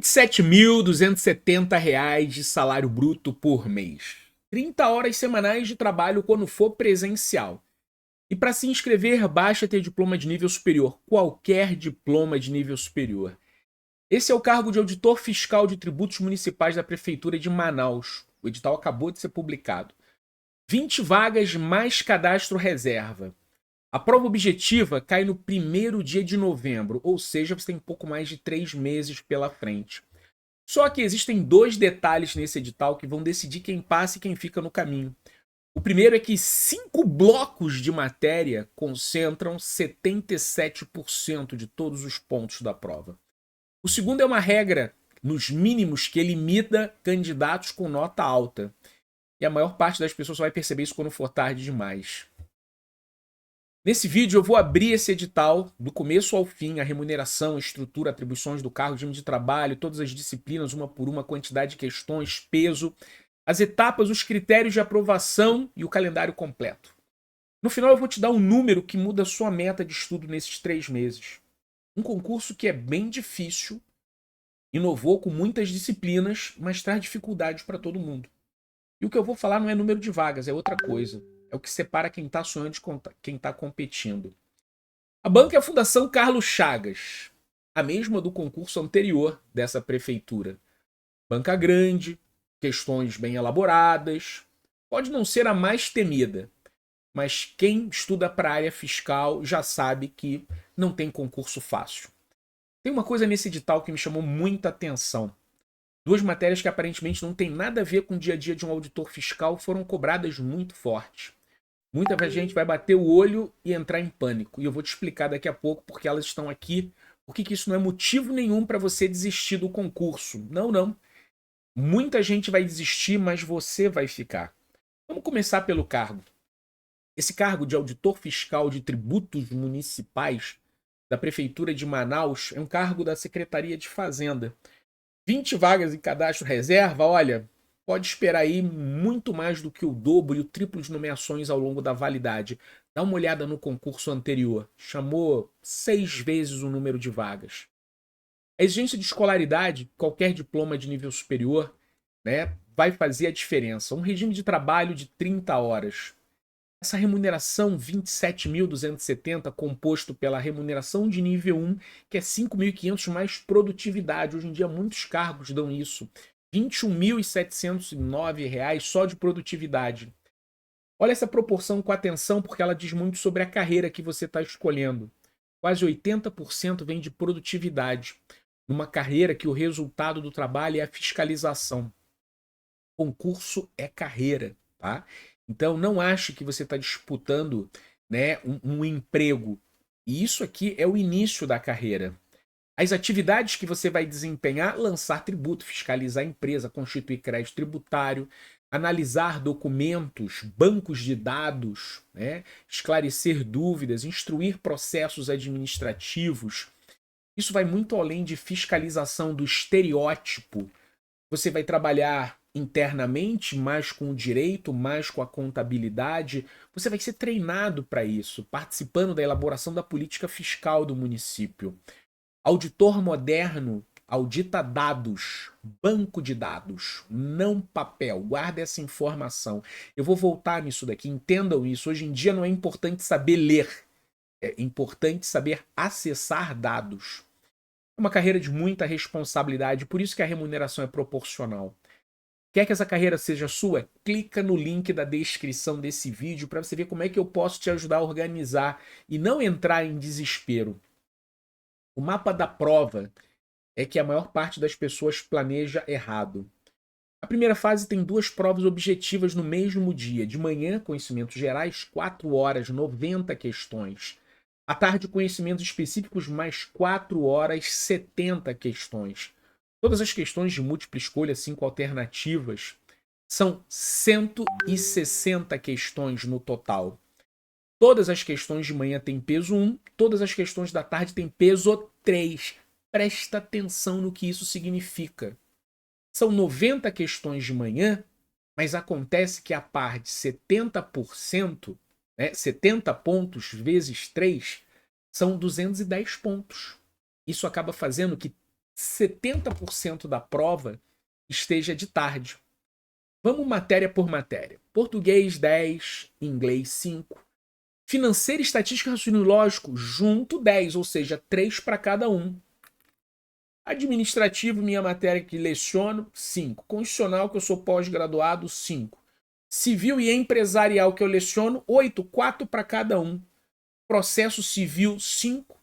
R$ 27.270 de salário bruto por mês. 30 horas semanais de trabalho quando for presencial. E para se inscrever, basta ter diploma de nível superior, qualquer diploma de nível superior. Esse é o cargo de auditor fiscal de tributos municipais da Prefeitura de Manaus. O edital acabou de ser publicado. 20 vagas mais cadastro reserva. A prova objetiva cai no primeiro dia de novembro, ou seja, você tem pouco mais de 3 meses pela frente. Só que existem dois detalhes nesse edital que vão decidir quem passa e quem fica no caminho. O primeiro é que 5 blocos de matéria concentram 77% de todos os pontos da prova. O segundo é uma regra nos mínimos que limita candidatos com nota alta. E a maior parte das pessoas só vai perceber isso quando for tarde demais. Nesse vídeo eu vou abrir esse edital do começo ao fim, a remuneração, a estrutura, atribuições do cargo, regime de trabalho, todas as disciplinas, uma por uma, quantidade de questões, peso, as etapas, os critérios de aprovação e o calendário completo. No final eu vou te dar um número que muda a sua meta de estudo nesses 3 meses. Um concurso que é bem difícil, inovou com muitas disciplinas, mas traz dificuldades para todo mundo. E o que eu vou falar não é número de vagas, é outra coisa. É o que separa quem está sonhando de quem está competindo. A banca é a Fundação Carlos Chagas, a mesma do concurso anterior dessa prefeitura. Banca grande, questões bem elaboradas, pode não ser a mais temida, mas quem estuda para a área fiscal já sabe que não tem concurso fácil. Tem uma coisa nesse edital que me chamou muita atenção. 2 matérias que aparentemente não tem nada a ver com o dia a dia de um auditor fiscal foram cobradas muito forte. Muita gente vai bater o olho e entrar em pânico. E eu vou te explicar daqui a pouco porque elas estão aqui, porque isso não é motivo nenhum para você desistir do concurso. Não, não. Muita gente vai desistir, mas você vai ficar. Vamos começar pelo cargo. Esse cargo de auditor fiscal de tributos municipais da Prefeitura de Manaus é um cargo da Secretaria de Fazenda. 20 vagas em cadastro reserva, olha, pode esperar aí muito mais do que o dobro e o triplo de nomeações ao longo da validade. Dá uma olhada no concurso anterior, chamou 6 vezes o número de vagas. A exigência de escolaridade, qualquer diploma de nível superior, né, vai fazer a diferença. Um regime de trabalho de 30 horas. Essa remuneração 27.270, composto pela remuneração de nível 1, que é 5.500 mais produtividade. Hoje em dia muitos cargos dão isso. R$ 21.709 só de produtividade. Olha essa proporção com atenção, porque ela diz muito sobre a carreira que você está escolhendo. Quase 80% vem de produtividade, numa carreira que o resultado do trabalho é a fiscalização. Concurso é carreira, tá? Então não ache que você está disputando, né, um emprego. E isso aqui é o início da carreira. As atividades que você vai desempenhar: lançar tributo, fiscalizar a empresa, constituir crédito tributário, analisar documentos, bancos de dados, né, esclarecer dúvidas, instruir processos administrativos. Isso vai muito além de fiscalização do estereótipo. Você vai trabalhar internamente, mais com o direito, mais com a contabilidade. Você vai ser treinado para isso, participando da elaboração da política fiscal do município. Auditor moderno audita dados, banco de dados, não papel. Guarda essa informação. Eu vou voltar nisso daqui, entendam isso. Hoje em dia não é importante saber ler, é importante saber acessar dados. É uma carreira de muita responsabilidade, por isso que a remuneração é proporcional. Quer que essa carreira seja sua? Clica no link da descrição desse vídeo para você ver como é que eu posso te ajudar a organizar e não entrar em desespero. O mapa da prova é que a maior parte das pessoas planeja errado. A primeira fase tem 2 provas objetivas no mesmo dia. De manhã, conhecimentos gerais, 4 horas, 90 questões. À tarde, conhecimentos específicos, mais 4 horas, 70 questões. Todas as questões de múltipla escolha, 5 alternativas, são 160 questões no total. Todas as questões de manhã têm peso 1, todas as questões da tarde têm peso 3. Presta atenção no que isso significa. São 90 questões de manhã, mas acontece que a par de 70%, né, 70 pontos vezes 3, são 210 pontos. Isso acaba fazendo que 70% da prova esteja de tarde. Vamos matéria por matéria. Português 10, inglês 5. Financeira, estatística e raciocínio lógico, junto 10, ou seja, 3 para cada um. Administrativo, minha matéria que leciono, 5. Constitucional, que eu sou pós-graduado, 5. Civil e empresarial, que eu leciono, 8. 4 para cada um. Processo civil, 5.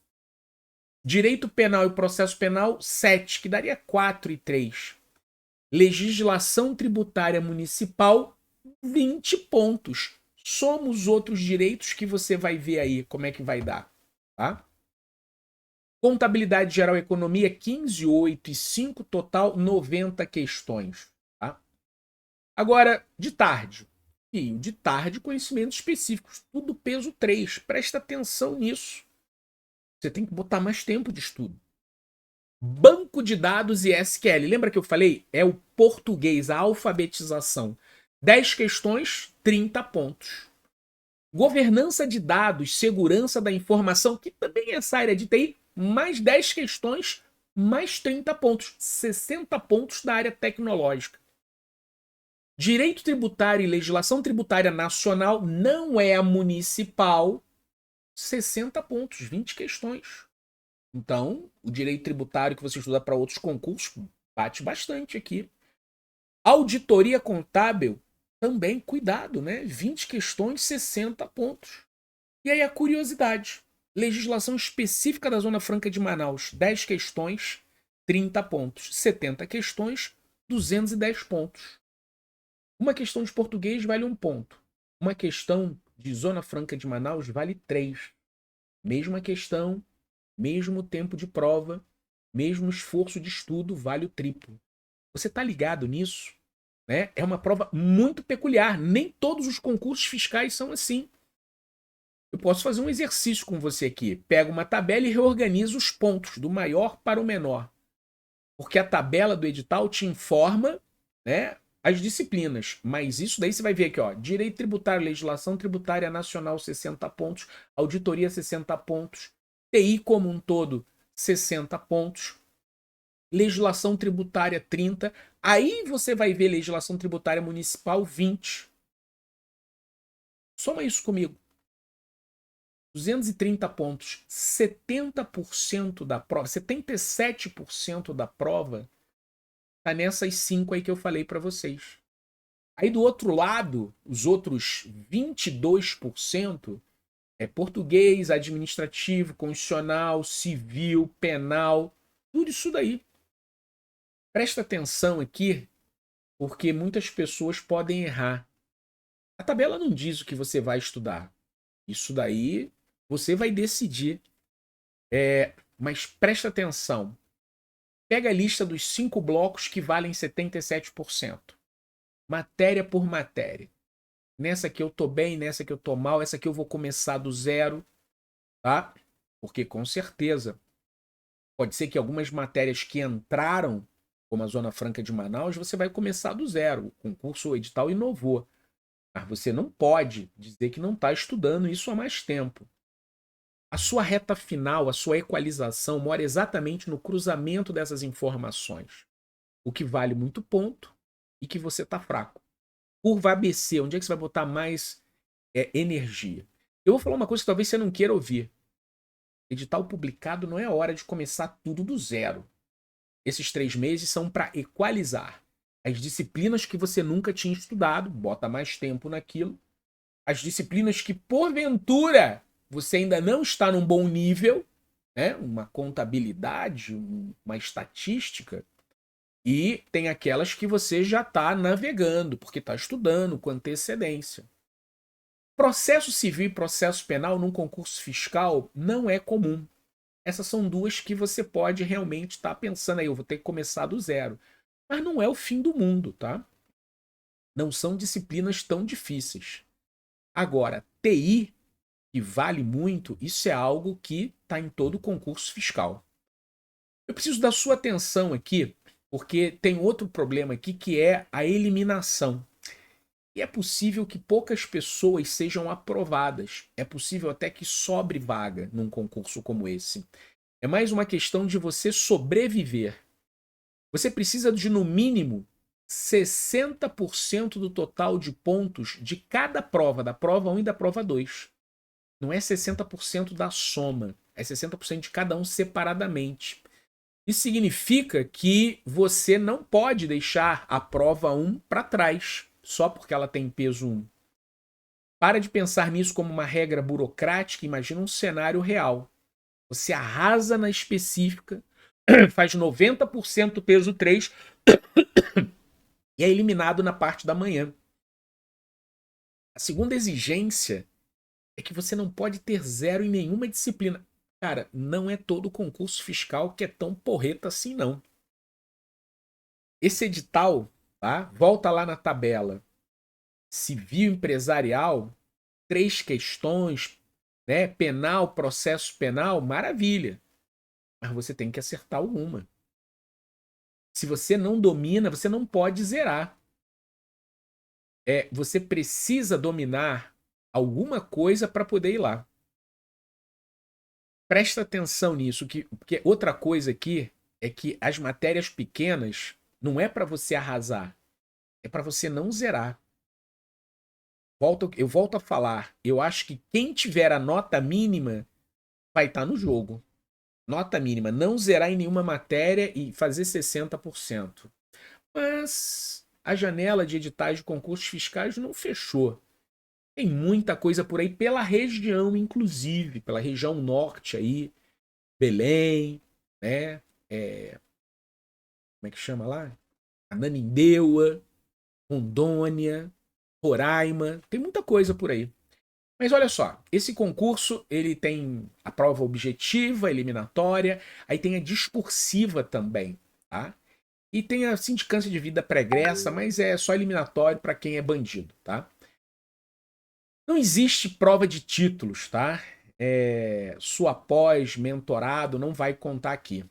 Direito penal e processo penal, 7, que daria 4 e 3. Legislação tributária municipal, 20 pontos. Soma os outros direitos que você vai ver aí como é que vai dar, tá? Contabilidade geral e economia, 15, 8 e 5, total 90 questões, tá? Agora, de tarde. E de tarde, conhecimentos específicos, tudo peso 3. Presta atenção nisso. Você tem que botar mais tempo de estudo. Banco de dados e SQL. Lembra que eu falei? É o português, a alfabetização. 10 questões, 30 pontos. Governança de dados, segurança da informação, que também é essa área de TI, mais 10 questões, mais 30 pontos. 60 pontos da área tecnológica. Direito tributário e legislação tributária nacional, não é a municipal, 60 pontos, 20 questões. Então, o direito tributário que você estuda para outros concursos bate bastante aqui. Auditoria contábil, também, cuidado, né? 20 questões, 60 pontos. E aí a curiosidade. Legislação específica da Zona Franca de Manaus, 10 questões, 30 pontos. 70 questões, 210 pontos. Uma questão de português vale 1 ponto. Uma questão de Zona Franca de Manaus vale 3. Mesma questão, mesmo tempo de prova, mesmo esforço de estudo, vale o triplo. Você está ligado nisso? Né? É uma prova muito peculiar. Nem todos os concursos fiscais são assim. Eu posso fazer um exercício com você aqui. Pega uma tabela e reorganiza os pontos, do maior para o menor. Porque a tabela do edital te informa, né, as disciplinas. Mas isso daí você vai ver aqui, ó. Direito tributário, legislação tributária nacional, 60 pontos. Auditoria, 60 pontos. TI como um todo, 60 pontos. Legislação tributária, 30. Aí você vai ver legislação tributária municipal, 20. Soma isso comigo. 230 pontos. 70% da prova, 77% da prova tá nessas 5 aí que eu falei para vocês. Aí do outro lado, os outros 22% é português, administrativo, constitucional, civil, penal, tudo isso daí. Presta atenção aqui, porque muitas pessoas podem errar. A tabela não diz o que você vai estudar. Isso daí você vai decidir. Mas presta atenção. Pega a lista dos 5 blocos que valem 77%. Matéria por matéria. Nessa aqui eu tô bem, nessa aqui eu tô mal, essa aqui eu vou começar do zero, tá? Porque com certeza pode ser que algumas matérias que entraram, como a Zona Franca de Manaus, você vai começar do zero. O concurso, o edital inovou. Mas você não pode dizer que não está estudando isso há mais tempo. A sua reta final, a sua equalização mora exatamente no cruzamento dessas informações. O que vale muito ponto e que você está fraco. Curva ABC, onde é que você vai botar mais energia? Eu vou falar uma coisa que talvez você não queira ouvir. Edital publicado não é hora de começar tudo do zero. Esses 3 meses são para equalizar. As disciplinas que você nunca tinha estudado, bota mais tempo naquilo. As disciplinas que, porventura, você ainda não está num bom nível, né? Uma contabilidade, uma estatística. E tem aquelas que você já está navegando, porque está estudando com antecedência. Processo civil e processo penal num concurso fiscal não é comum. Essas são 2 que você pode realmente estar pensando aí, eu vou ter que começar do zero. Mas não é o fim do mundo, tá? Não são disciplinas tão difíceis. Agora, TI, que vale muito, isso é algo que está em todo concurso fiscal. Eu preciso da sua atenção aqui, porque tem outro problema aqui que é a eliminação. E é possível que poucas pessoas sejam aprovadas. É possível até que sobre vaga num concurso como esse. É mais uma questão de você sobreviver. Você precisa de, no mínimo, 60% do total de pontos de cada prova, da prova 1 e da prova 2. Não é 60% da soma, é 60% de cada um separadamente. Isso significa que você não pode deixar a prova 1 para trás, só porque ela tem peso 1. Para de pensar nisso como uma regra burocrática, imagina um cenário real. Você arrasa na específica, faz 90% peso 3 e é eliminado na parte da manhã. A segunda exigência é que você não pode ter 0 em nenhuma disciplina. Cara, não é todo concurso fiscal que é tão porreta assim, não. Esse edital, tá? Volta lá na tabela. Civil empresarial, 3 questões, né? Penal, processo penal, maravilha. Mas você tem que acertar alguma. Se você não domina, você não pode zerar. Você precisa dominar alguma coisa para poder ir lá. Presta atenção nisso, porque outra coisa aqui é que as matérias pequenas não é para você arrasar, é para você não zerar. Eu volto a falar, eu acho que quem tiver a nota mínima vai estar no jogo. Nota mínima, não zerar em nenhuma matéria e fazer 60%. Mas a janela de editais de concursos fiscais não fechou. Tem muita coisa por aí, pela região, inclusive, pela região norte aí, Belém, né? Como é que chama lá? Ananindeua, Rondônia, Roraima, tem muita coisa por aí. Mas olha só, esse concurso ele tem a prova objetiva, eliminatória, aí tem a discursiva também, tá? E tem a sindicância de vida pregressa, mas é só eliminatório para quem é bandido, tá? Não existe prova de títulos, tá? Sua pós, mentorado, não vai contar aqui.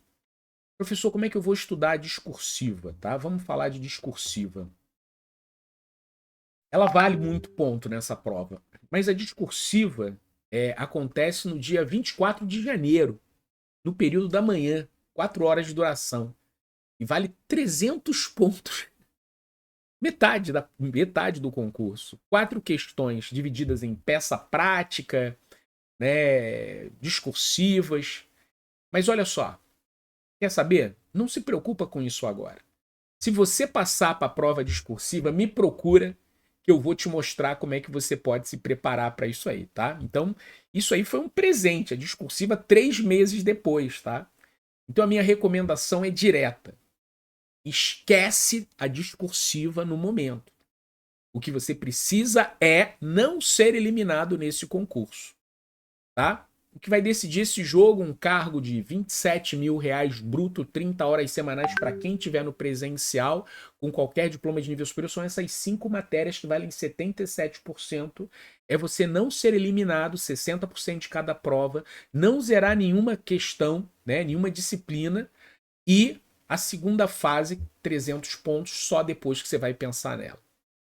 Professor, como é que eu vou estudar a discursiva, tá? Vamos falar de discursiva. Ela vale muito ponto nessa prova, mas a discursiva acontece no dia 24 de janeiro, no período da manhã, 4 horas de duração, e vale 300 pontos. Metade do concurso. 4 questões divididas em peça prática, né, discursivas. Mas olha só, quer saber? Não se preocupa com isso agora. Se você passar para a prova discursiva, me procura que eu vou te mostrar como é que você pode se preparar para isso aí, tá? Então, isso aí foi um presente, a discursiva 3 meses depois, tá? Então, a minha recomendação é direta. Esquece a discursiva no momento. O que você precisa é não ser eliminado nesse concurso, tá? O que vai decidir esse jogo, um cargo de R$ 27 mil bruto, 30 horas semanais para quem tiver no presencial, com qualquer diploma de nível superior, são essas 5 matérias que valem 77%. É você não ser eliminado, 60% de cada prova, não zerar nenhuma questão, né, nenhuma disciplina, e a segunda fase, 300 pontos, só depois que você vai pensar nela.